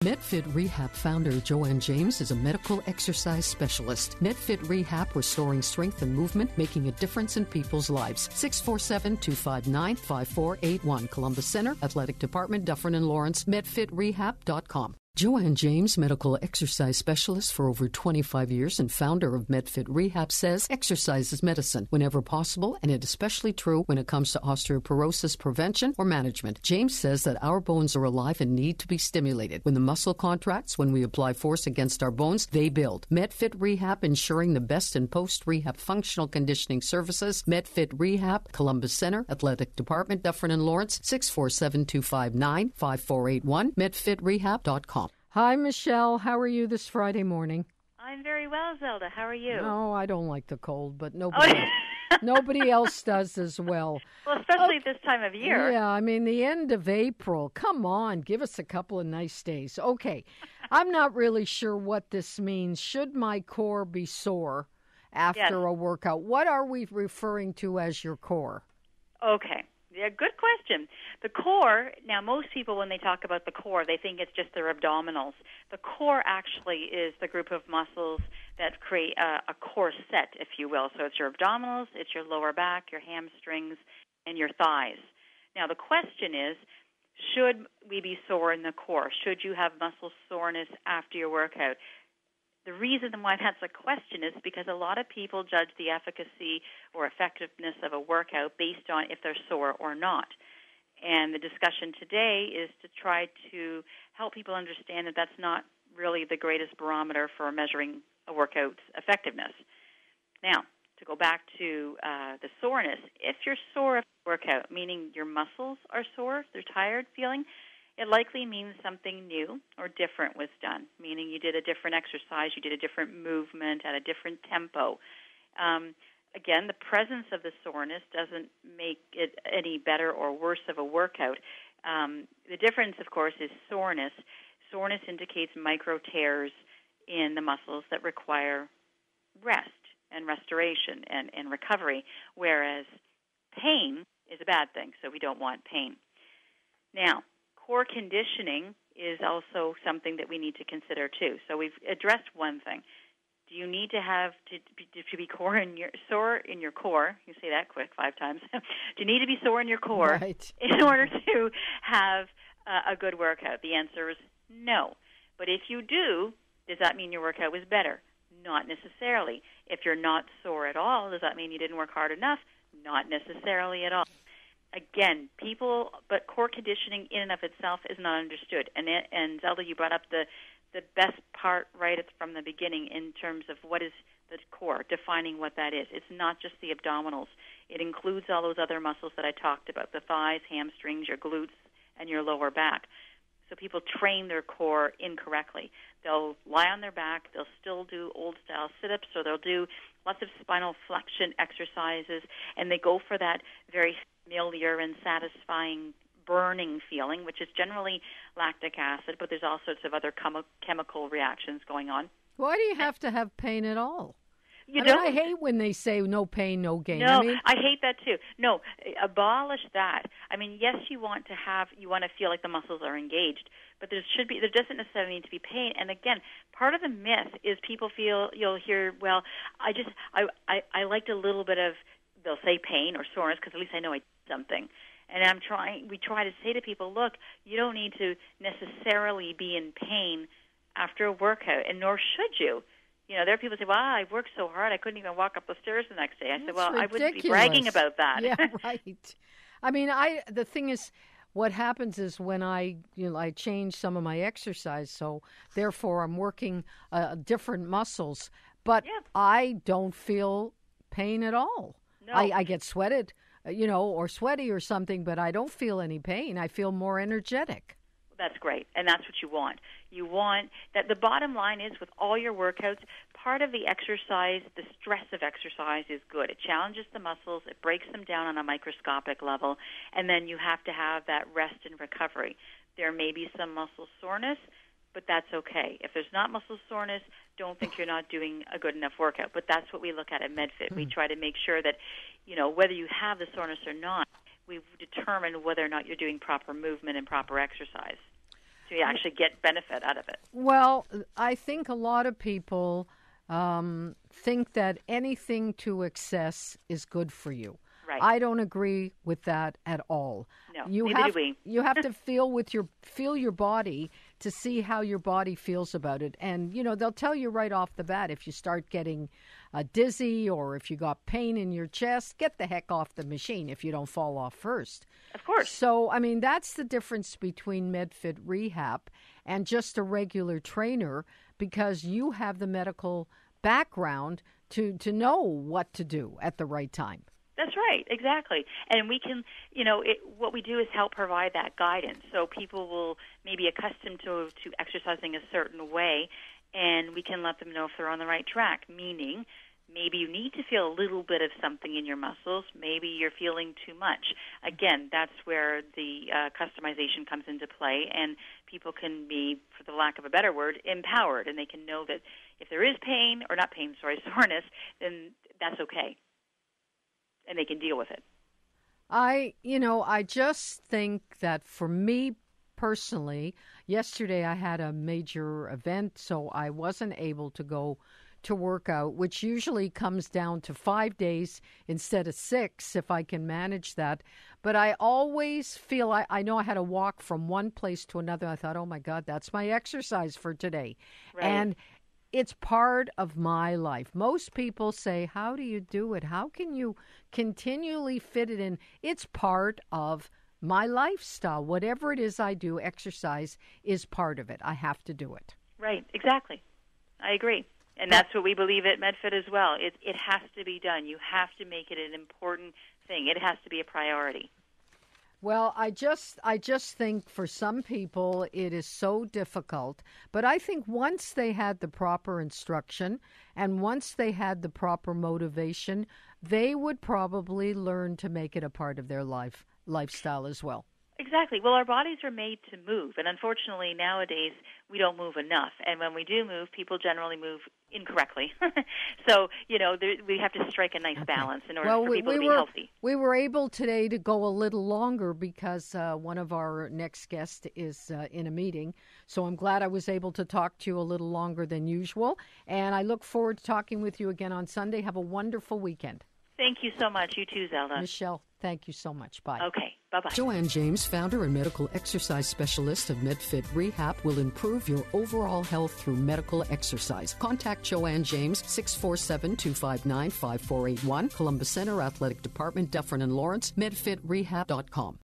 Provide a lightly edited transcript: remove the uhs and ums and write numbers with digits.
Medfit Rehab founder Joanne James is a medical exercise specialist. Medfit Rehab, restoring strength and movement, making a difference in people's lives. 647-259-5481. Columbus Center, Athletic Department, Dufferin and Lawrence, medfitrehab.com. Joanne James, medical exercise specialist for over 25 years and founder of Medfit Rehab, says exercise is medicine whenever possible, and it is especially true when it comes to osteoporosis prevention or management. James says that our bones are alive and need to be stimulated. When the muscle contracts, when we apply force against our bones, they build. Medfit Rehab, ensuring the best in post-rehab functional conditioning services. Medfit Rehab, Columbus Center, Athletic Department, Dufferin and Lawrence, 647-259-5481, medfitrehab.com. Hi, Michelle. How are you this Friday morning? I'm very well, Zelda. How are you? No, I don't like the cold, but nobody else does as well. Well, especially this time of year. Yeah, I mean, the end of April. Come on, give us a couple of nice days. Okay, I'm not really sure what this means. Should my core be sore after a workout? What are we referring to as your core? Okay. Yeah, good question. The core, now most people when they talk about the core, they think it's just their abdominals. The core actually is the group of muscles that create a core set, if you will. So it's your abdominals, it's your lower back, your hamstrings, and your thighs. Now the question is, should we be sore in the core? Should you have muscle soreness after your workout? The reason why that's a question is because a lot of people judge the efficacy or effectiveness of a workout based on if they're sore or not. And the discussion today is to try to help people understand that that's not really the greatest barometer for measuring a workout's effectiveness. Now, to go back to the soreness, if you're sore after a workout, meaning your muscles are sore, they're tired feeling, it likely means something new or different was done, meaning you did a different exercise, you did a different movement at a different tempo. Again, the presence of the soreness doesn't make it any better or worse of a workout. The difference, of course, is soreness. Soreness indicates micro tears in the muscles that require rest and restoration and recovery, whereas pain is a bad thing, so we don't want pain. Now, core conditioning is also something that we need to consider too. So we've addressed one thing. Do you need to have to be sore in your core? You say that quick 5 times. Do you need to be sore in your core in order to have a good workout? The answer is no. But if you do, does that mean your workout was better? Not necessarily. If you're not sore at all, does that mean you didn't work hard enough? Not necessarily at all. Again, but core conditioning in and of itself is not understood. And Zelda, you brought up the best part right from the beginning in terms of what is the core, defining what that is. It's not just the abdominals. It includes all those other muscles that I talked about, the thighs, hamstrings, your glutes, and your lower back. So people train their core incorrectly. They'll lie on their back. They'll still do old-style sit-ups, or they'll do lots of spinal flexion exercises, and they go for that very familiar and satisfying burning feeling, which is generally lactic acid, but there's all sorts of other chemical reactions going on. Why do you have to have pain at all? I hate when they say no pain, no gain. No, I hate that too. No, abolish that. I mean, yes, you want to feel like the muscles are engaged, but there doesn't necessarily need to be pain. And again, part of the myth is people you'll hear, well, I liked a little bit of, they'll say pain or soreness because at least I know I did something. And we try to say to people, look, you don't need to necessarily be in pain after a workout, and nor should you. You know, there are people who say, well, I worked so hard I couldn't even walk up the stairs the next day. I said, well, ridiculous. I wouldn't be bragging about that. Yeah, right. I mean, the thing is, what happens is when I change some of my exercise, so therefore I'm working different muscles, but I don't feel pain at all. No. I get sweated, or sweaty or something, but I don't feel any pain. I feel more energetic. That's great, and that's what you want. You want that. The bottom line is with all your workouts, part of the exercise, the stress of exercise is good. It challenges the muscles, it breaks them down on a microscopic level, and then you have to have that rest and recovery. There may be some muscle soreness, but that's okay. If there's not muscle soreness, don't think you're not doing a good enough workout. But that's what we look at Medfit. We try to make sure that, whether you have the soreness or not, we've determined whether or not you're doing proper movement and proper exercise to actually get benefit out of it. Well, I think a lot of people think that anything to excess is good for you. Right. I don't agree with that at all. No, neither do we. You have to feel your body to see how your body feels about it. And, they'll tell you right off the bat, if you start getting dizzy or if you got pain in your chest, get the heck off the machine if you don't fall off first. Of course. So, that's the difference between Medfit Rehab and just a regular trainer, because you have the medical background to know what to do at the right time. That's right, exactly. And we can, what we do is help provide that guidance. So people will maybe accustomed to exercising a certain way, and we can let them know if they're on the right track, meaning maybe you need to feel a little bit of something in your muscles. Maybe you're feeling too much. Again, that's where the customization comes into play, and people can be, for the lack of a better word, empowered, and they can know that if there is soreness, then that's okay, and they can deal with it. I just think that for me personally, yesterday I had a major event, so I wasn't able to go to work out, which usually comes down to 5 days instead of 6 if I can manage that. But I always feel, I know I had to walk from one place to another. I thought, oh my God, that's my exercise for today. Right. And it's part of my life. Most people say, how do you do it? How can you continually fit it in? It's part of my lifestyle. Whatever it is I do, exercise is part of it. I have to do it. Right, exactly. I agree. And that's what we believe at Medfit as well. It has to be done. You have to make it an important thing. It has to be a priority. Well, I just think for some people it is so difficult. But I think once they had the proper instruction and once they had the proper motivation, they would probably learn to make it a part of their lifestyle as well. Exactly. Well, our bodies are made to move, and unfortunately nowadays we don't move enough. And when we do move, people generally move incorrectly. So, we have to strike a nice balance in order for people to be healthy. We were able today to go a little longer because one of our next guests is in a meeting. So I'm glad I was able to talk to you a little longer than usual. And I look forward to talking with you again on Sunday. Have a wonderful weekend. Thank you so much. You too, Zelda. Michelle, thank you so much. Bye. Okay. Bye-bye. Joanne James, founder and medical exercise specialist of Medfit Rehab, will improve your overall health through medical exercise. Contact Joanne James, 647-259-5481, Columbus Center Athletic Department, Dufferin and Lawrence, medfitrehab.com.